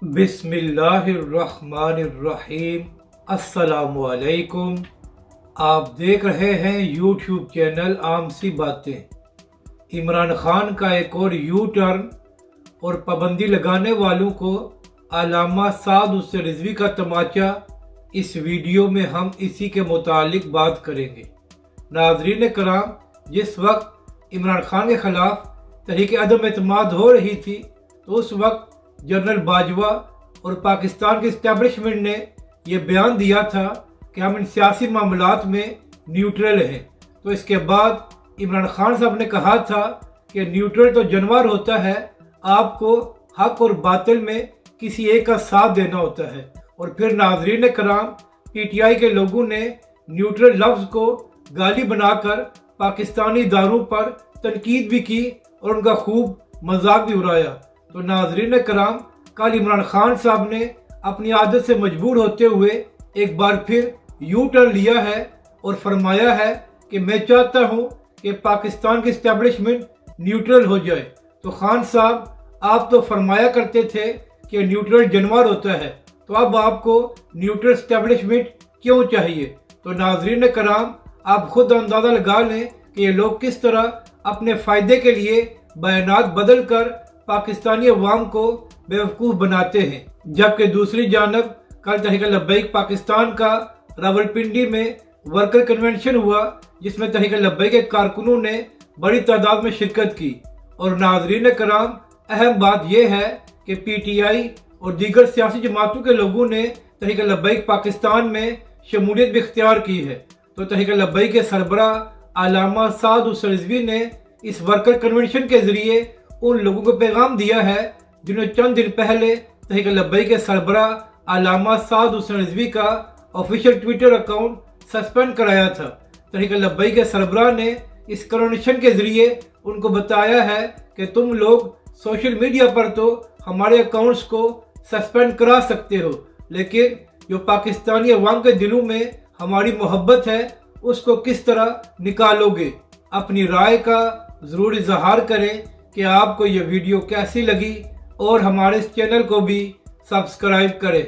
بسم اللہ الرحمن الرحیم۔ السلام علیکم۔ آپ دیکھ رہے ہیں یوٹیوب چینل عام سی باتیں۔ عمران خان کا ایک اور یو ٹرن اور پابندی لگانے والوں کو علامہ سعد حسین رضوی کا تماچا، اس ویڈیو میں ہم اسی کے متعلق بات کریں گے۔ ناظرین کرام، جس وقت عمران خان کے خلاف تحریک عدم اعتماد ہو رہی تھی تو اس وقت جنرل باجوہ اور پاکستان کی اسٹیبلشمنٹ نے یہ بیان دیا تھا کہ ہم ان سیاسی معاملات میں نیوٹرل ہیں۔ تو اس کے بعد عمران خان صاحب نے کہا تھا کہ نیوٹرل تو جانور ہوتا ہے، آپ کو حق اور باطل میں کسی ایک کا ساتھ دینا ہوتا ہے۔ اور پھر ناظرین کرام، پی ٹی آئی کے لوگوں نے نیوٹرل لفظ کو گالی بنا کر پاکستانی اداروں پر تنقید بھی کی اور ان کا خوب مذاق بھی اڑایا۔ تو ناظرین کرام، کل عمران خان صاحب نے اپنی عادت سے مجبور ہوتے ہوئے ایک بار پھر یو ٹرن لیا ہے اور فرمایا ہے کہ میں چاہتا ہوں کہ پاکستان کی اسٹیبلشمنٹ نیوٹرل ہو جائے۔ تو خان صاحب، آپ تو فرمایا کرتے تھے کہ نیوٹرل جانور ہوتا ہے، تو اب آپ کو نیوٹرل اسٹیبلشمنٹ کیوں چاہیے؟ تو ناظرین کرام، آپ خود اندازہ لگا لیں کہ یہ لوگ کس طرح اپنے فائدے کے لیے بیانات بدل کر پاکستانی عوام کو بیوقوف بناتے ہیں۔ جبکہ دوسری جانب کل تحریک لبیک پاکستان کا راولپنڈی میں ورکر کنونشن ہوا، جس میں تحریک لبیک کے کارکنوں نے بڑی تعداد میں شرکت کی۔ اور ناظرین کرام، اہم بات یہ ہے کہ پی ٹی آئی اور دیگر سیاسی جماعتوں کے لوگوں نے تحریک لبیک پاکستان میں شمولیت بھی اختیار کی ہے۔ تو تحریک لبیک کے سربراہ علامہ سعد حسین رضوی نے اس ورکر کنونشن کے ذریعے ان لوگوں کو پیغام دیا ہے جنہوں نے چند دن پہلے تحریک لبیک کے سربراہ علامہ سعد حسین رضوی کا آفیشیل ٹویٹر اکاؤنٹ سسپینڈ کرایا تھا۔ تحریک لبیک کے سربراہ نے اس کنونشن کے ذریعے ان کو بتایا ہے کہ تم لوگ سوشل میڈیا پر تو ہمارے اکاؤنٹس کو سسپینڈ کرا سکتے ہو، لیکن جو پاکستانی عوام کے دلوں میں ہماری محبت ہے اس کو کس طرح نکالو گے؟ اپنی رائے کا ضرور اظہار کریں کہ آپ کو یہ ویڈیو کیسی لگی، اور ہمارے اس چینل کو بھی سبسکرائب کریں۔